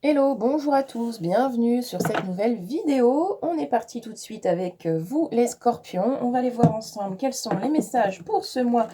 Hello, bonjour à tous, bienvenue sur cette nouvelle vidéo. On est parti tout de suite avec vous les scorpions. On va aller voir ensemble quels sont les messages pour ce mois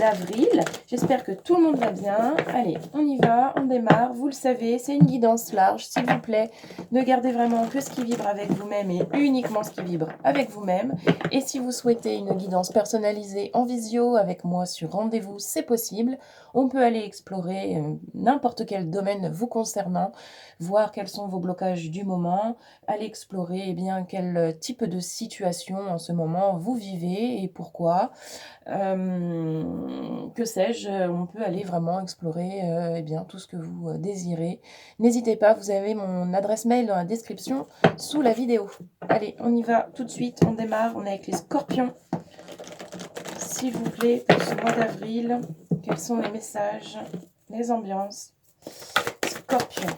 d'avril. J'espère que tout le monde va bien. Allez, on y va, on démarre. Vous le savez, c'est une guidance large. S'il vous plaît, ne gardez vraiment que ce qui vibre avec vous-même et uniquement ce qui vibre avec vous-même. Et si vous souhaitez une guidance personnalisée en visio avec moi sur rendez-vous, c'est possible. On peut aller explorer n'importe quel domaine vous concernant, voir quels sont vos blocages du moment, aller explorer quel type de situation en ce moment vous vivez et pourquoi. Que sais-je, on peut aller vraiment explorer tout ce que vous désirez. N'hésitez pas, vous avez mon adresse mail dans la description sous la vidéo. Allez, on y va tout de suite, on démarre, on est avec les scorpions. S'il vous plaît, pour ce mois d'avril, quels sont les messages, les ambiances? Scorpion.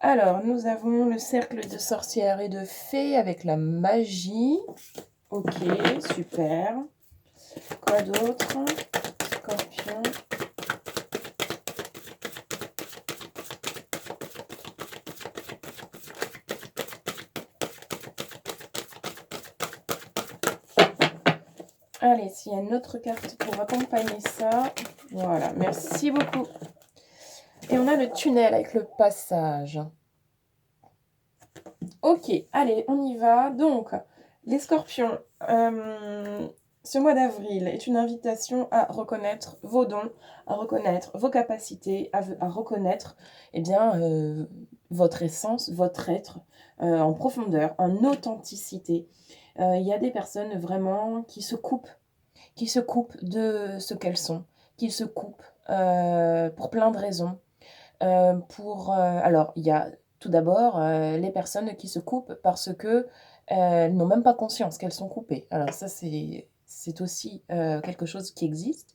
Alors, nous avons le cercle de sorcières et de fées avec la magie. Ok, super. Quoi d'autre? Scorpion. Allez, s'il y a une autre carte pour accompagner ça. Voilà, merci beaucoup. Et on a le tunnel avec le passage. Ok, allez, on y va. Donc, les scorpions, ce mois d'avril est une invitation à reconnaître vos dons, à reconnaître vos capacités, à reconnaître votre essence, votre être en profondeur, en authenticité. Il y a des personnes vraiment qui se coupent de ce qu'elles sont, qui se coupent pour plein de raisons. Alors, il y a tout d'abord les personnes qui se coupent parce que elles n'ont même pas conscience qu'elles sont coupées. Alors ça, c'est aussi quelque chose qui existe.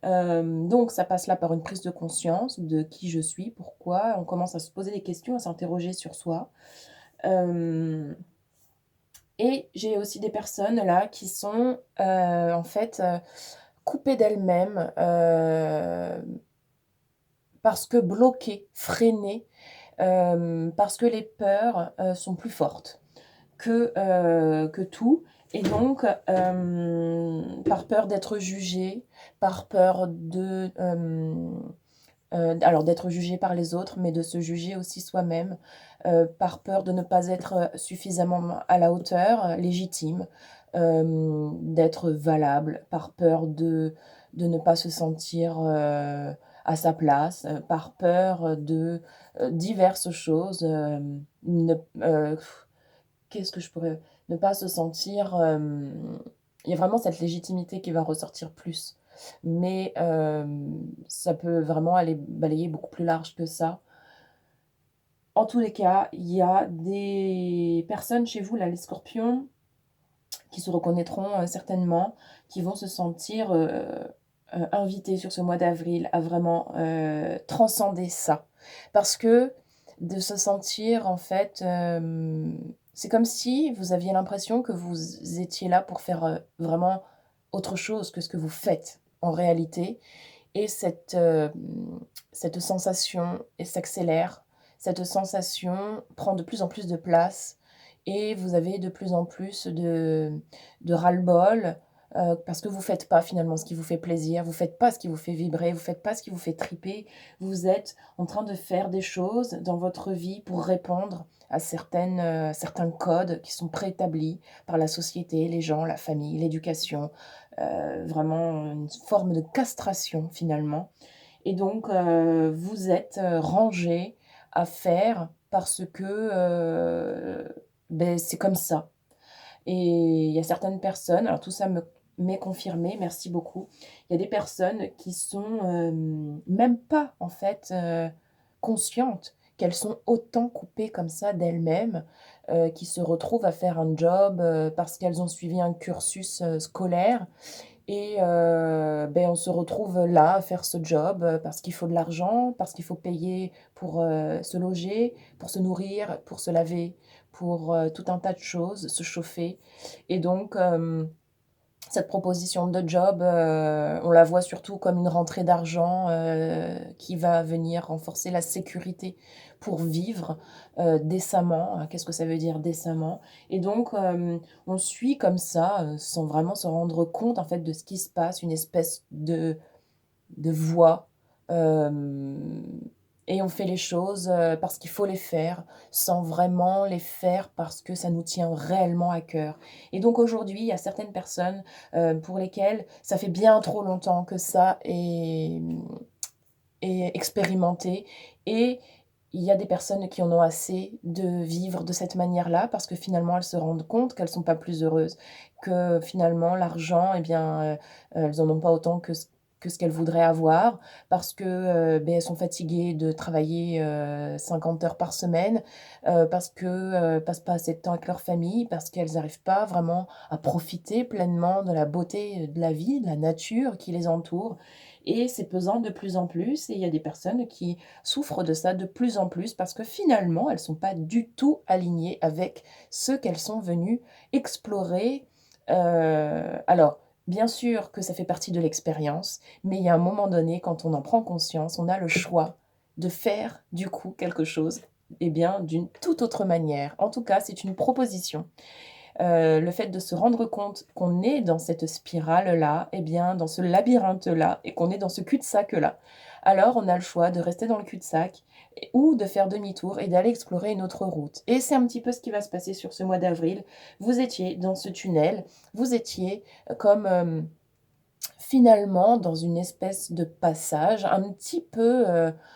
Donc ça passe là par une prise de conscience de qui je suis, pourquoi. On commence à se poser des questions, à s'interroger sur soi. Et j'ai aussi des personnes là qui sont coupées d'elles-mêmes parce que bloquées, freinées, parce que les peurs sont plus fortes que tout. Et donc, par peur d'être jugée, par peur d'être jugé par les autres, mais de se juger aussi soi-même, par peur de ne pas être suffisamment à la hauteur, légitime, d'être valable, par peur de ne pas se sentir à sa place, par peur de diverses choses, qu'est-ce que je pourrais... Ne pas se sentir... il y a vraiment cette légitimité qui va ressortir plus. Mais ça peut vraiment aller balayer beaucoup plus large que ça. En tous les cas, il y a des personnes chez vous, là, les scorpions, qui se reconnaîtront certainement, qui vont se sentir invités sur ce mois d'avril à vraiment transcender ça. Parce que de se sentir, en fait, c'est comme si vous aviez l'impression que vous étiez là pour faire vraiment autre chose que ce que vous faites en réalité. Et cette sensation s'accélère, cette sensation prend de plus en plus de place et vous avez de plus en plus de ras-le-bol parce que vous ne faites pas finalement ce qui vous fait plaisir, vous ne faites pas ce qui vous fait vibrer, vous ne faites pas ce qui vous fait triper. Vous êtes en train de faire des choses dans votre vie pour répondre à certains codes qui sont préétablis par la société, les gens, la famille, l'éducation, vraiment une forme de castration finalement. Et donc, vous êtes rangé à faire parce que c'est comme ça. Et il y a certaines personnes, alors tout ça m'est confirmé, merci beaucoup. Il y a des personnes qui sont même pas en fait conscientes qu'elles sont autant coupées comme ça d'elles-mêmes, qui se retrouvent à faire un job parce qu'elles ont suivi un cursus scolaire et beh, on se retrouve là à faire ce job, parce qu'il faut de l'argent, parce qu'il faut payer pour, se loger, pour se nourrir, pour se laver, pour, tout un tas de choses, se chauffer et donc cette proposition de job, on la voit surtout comme une rentrée d'argent, qui va venir renforcer la sécurité pour vivre, décemment. Qu'est-ce que ça veut dire décemment? Et donc, on suit comme ça, sans vraiment se rendre compte, en fait, de ce qui se passe, une espèce de voie, hem et on fait les choses, parce qu'il faut les faire, sans vraiment les faire parce que ça nous tient réellement à cœur. Et donc aujourd'hui, il y a certaines personnes, pour lesquelles ça fait bien trop longtemps que ça est expérimenté et il y a des personnes qui en ont assez de vivre de cette manière-là parce que finalement elles se rendent compte qu'elles sont pas plus heureuses, que finalement l'argent et bien, elles en ont pas autant que ce qu'elles voudraient avoir parce que, beh, elles sont fatiguées de travailler, 50 heures par semaine, parce que, passent pas assez de temps avec leur famille, parce qu'elles n'arrivent pas vraiment à profiter pleinement de la beauté, de la vie, de la nature qui les entoure et c'est pesant de plus en plus et il y a des personnes qui souffrent de ça de plus en plus parce que finalement, elles sont pas du tout alignées avec ce qu'elles sont venues explorer. Alors, bien sûr que ça fait partie de l'expérience, mais il y a un moment donné, quand on en prend conscience, on a le choix de faire, du coup, quelque chose, eh bien, d'une toute autre manière. En tout cas, c'est une proposition. Le fait de se rendre compte qu'on est dans cette spirale-là, eh bien, dans ce labyrinthe-là et qu'on est dans ce cul-de-sac-là, alors on a le choix de rester dans le cul-de-sac ou de faire demi-tour et d'aller explorer une autre route. Et c'est un petit peu ce qui va se passer sur ce mois d'avril. Vous étiez dans ce tunnel, vous étiez, comme, finalement, dans une espèce de passage un petit peu,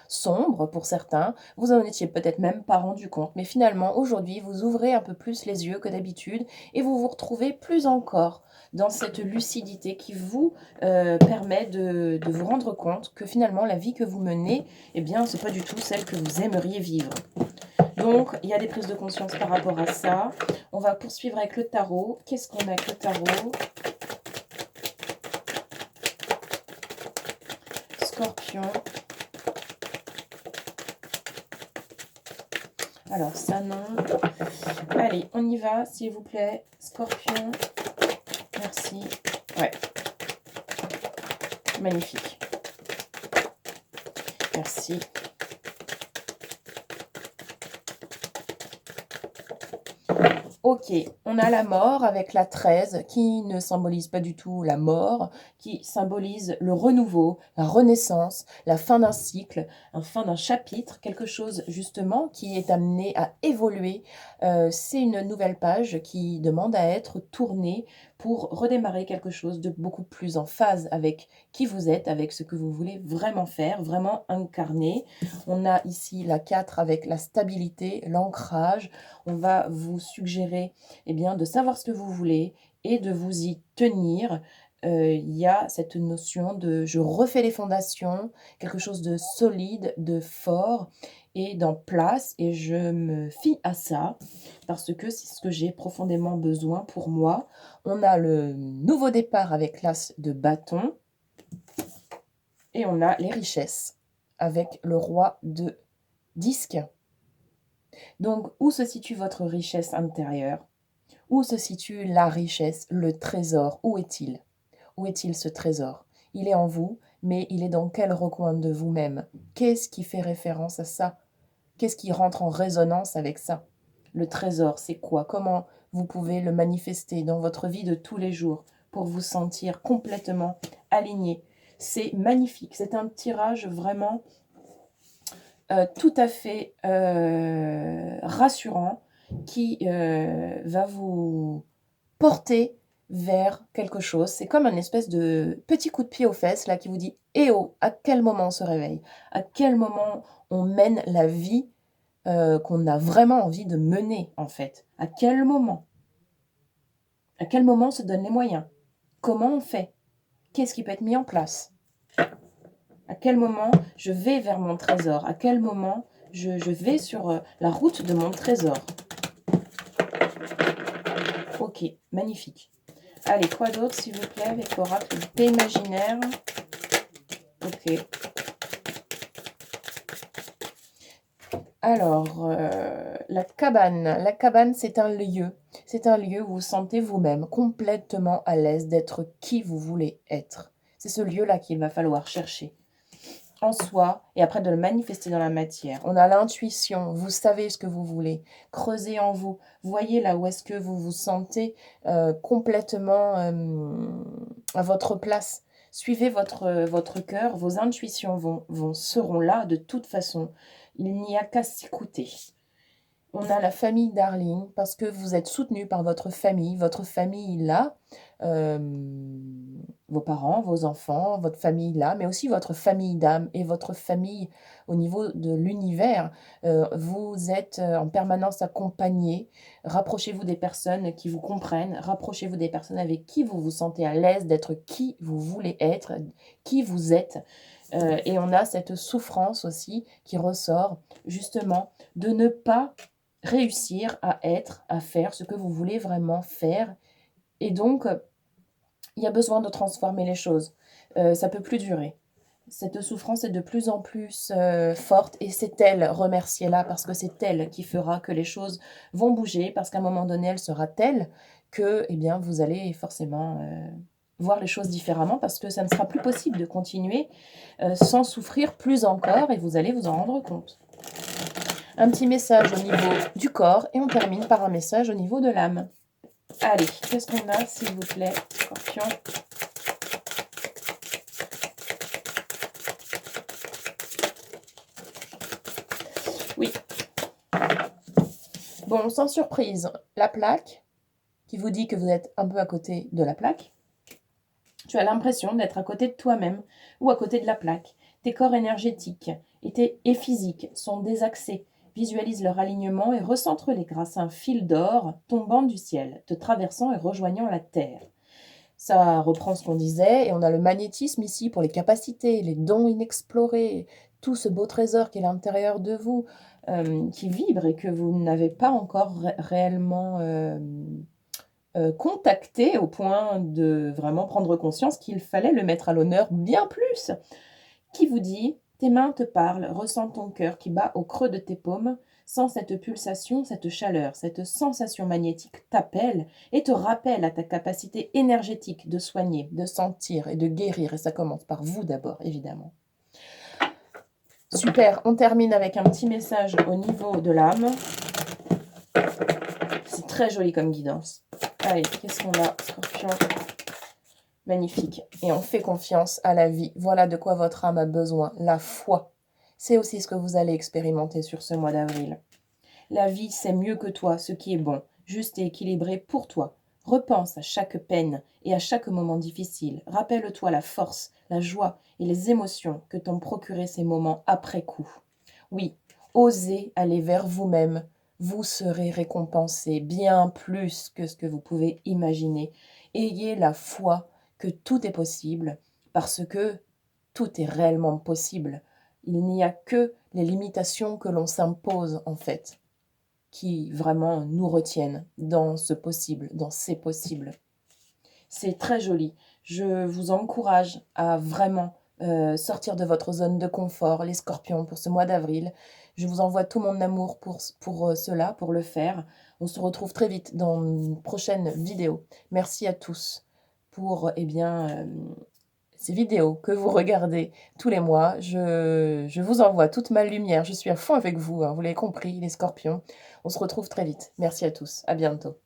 sombre pour certains. Vous en étiez peut-être même pas rendu compte, mais finalement, aujourd'hui, vous ouvrez un peu plus les yeux que d'habitude et vous vous retrouvez plus encore dans cette lucidité qui vous, permet de vous rendre compte que finalement la vie que vous menez, eh bien, c'est pas du tout celle que vous aimeriez vivre. Donc il y a des prises de conscience par rapport à ça. On va poursuivre avec le tarot. Qu'est-ce qu'on a avec le tarot? Scorpion. Alors ça non. Allez, on y va, s'il vous plaît. Scorpion. Merci. Ouais. Magnifique. Merci. OK, on a la mort avec la 13 qui ne symbolise pas du tout la mort, qui symbolise le renouveau, la renaissance, la fin d'un cycle, la fin d'un chapitre, quelque chose justement qui est amené à évoluer. C'est une nouvelle page qui demande à être tournée pour redémarrer quelque chose de beaucoup plus en phase avec qui vous êtes, avec ce que vous voulez vraiment faire, vraiment incarner. On a ici la 4 avec la stabilité, l'ancrage. On va vous suggérer, eh bien, de savoir ce que vous voulez et de vous y tenir. Il y a cette notion de je refais les fondations, quelque chose de solide, de fort et d'en place et je me fie à ça parce que c'est ce que j'ai profondément besoin pour moi. On a le nouveau départ avec l'as de bâton et on a les richesses avec le roi de disque. Donc, où se situe votre richesse intérieure? Où se situe la richesse, le trésor? Où est-il? Où est-il ce trésor? Il est en vous, mais il est dans quel recoin de vous-même? Qu'est-ce qui fait référence à ça? Qu'est-ce qui rentre en résonance avec ça? Le trésor, c'est quoi? Comment vous pouvez le manifester dans votre vie de tous les jours pour vous sentir complètement aligné? C'est magnifique, c'est un tirage vraiment tout à fait, rassurant qui, va vous porter vers quelque chose. C'est comme un espèce de petit coup de pied aux fesses là qui vous dit: «Eh oh! À quel moment on se réveille? À quel moment on mène la vie, qu'on a vraiment envie de mener en fait? À quel moment? À quel moment on se donne les moyens? Comment on fait? Qu'est-ce qui peut être mis en place?» À quel moment je vais vers mon trésor? À quel moment je vais sur, la route de mon trésor? OK, magnifique. Allez, quoi d'autre, s'il vous plaît, avec l'oracle d'épée imaginaire? Ok. Alors, la cabane. La cabane, c'est un lieu. C'est un lieu où vous vous sentez vous-même complètement à l'aise d'être qui vous voulez être. C'est ce lieu-là qu'il va falloir chercher en soi et après de le manifester dans la matière. On a l'intuition, vous savez ce que vous voulez. Creusez en vous. Voyez là où est-ce que vous vous sentez complètement à votre place. Suivez votre cœur, vos intuitions seront là de toute façon. Il n'y a qu'à s'écouter. On a la famille Darling parce que vous êtes soutenu par votre famille là, vos parents, vos enfants, votre famille là, mais aussi votre famille d'âme et votre famille au niveau de l'univers. Vous êtes en permanence accompagnés. Rapprochez-vous des personnes qui vous comprennent, rapprochez-vous des personnes avec qui vous vous sentez à l'aise d'être qui vous voulez être, qui vous êtes. Et on a cette souffrance aussi qui ressort justement de ne pas réussir à être, à faire ce que vous voulez vraiment faire. Et donc, il y a besoin de transformer les choses. Ça peut plus durer. Cette souffrance est de plus en plus forte et c'est elle, remerciez-la, parce que c'est elle qui fera que les choses vont bouger, parce qu'à un moment donné, elle sera telle que eh bien, vous allez forcément voir les choses différemment, parce que ça ne sera plus possible de continuer sans souffrir plus encore et vous allez vous en rendre compte. Un petit message au niveau du corps et on termine par un message au niveau de l'âme. Allez, qu'est-ce qu'on a, s'il vous plaît, Scorpion? Oui. Bon, sans surprise, la plaque qui vous dit que vous êtes un peu à côté de la plaque. Tu as l'impression d'être à côté de toi-même ou à côté de la plaque. Tes corps énergétiques et physiques sont désaxés. Visualise leur alignement et recentre-les grâce à un fil d'or tombant du ciel, te traversant et rejoignant la terre. Ça reprend ce qu'on disait, et on a le magnétisme ici pour les capacités, les dons inexplorés, tout ce beau trésor qui est à l'intérieur de vous, qui vibre et que vous n'avez pas encore réellement contacté au point de vraiment prendre conscience qu'il fallait le mettre à l'honneur bien plus. Qui vous dit, tes mains te parlent, ressens ton cœur qui bat au creux de tes paumes, sens cette pulsation, cette chaleur, cette sensation magnétique t'appelle et te rappelle à ta capacité énergétique de soigner, de sentir et de guérir. Et ça commence par vous d'abord, évidemment. Super, on termine avec un petit message au niveau de l'âme. C'est très joli comme guidance. Allez, qu'est-ce qu'on a, Scorpion? Magnifique. Et on fait confiance à la vie. Voilà de quoi votre âme a besoin. La foi. C'est aussi ce que vous allez expérimenter sur ce mois d'avril. La vie sait mieux que toi ce qui est bon, juste et équilibré pour toi. Repense à chaque peine et à chaque moment difficile. Rappelle-toi la force, la joie et les émotions que t'ont procuré ces moments après coup. Oui, osez aller vers vous-même. Vous serez récompensé bien plus que ce que vous pouvez imaginer. Ayez la foi que tout est possible, parce que tout est réellement possible. Il n'y a que les limitations que l'on s'impose, en fait, qui vraiment nous retiennent dans ce possible, dans ces possibles. C'est très joli. Je vous encourage à vraiment sortir de votre zone de confort, les scorpions, pour ce mois d'avril. Je vous envoie tout mon amour pour cela, pour le faire. On se retrouve très vite dans une prochaine vidéo. Merci à tous pour ces vidéos que vous regardez tous les mois. Je vous envoie toute ma lumière. Je suis à fond avec vous, hein, vous l'avez compris, les scorpions. On se retrouve très vite. Merci à tous. À bientôt.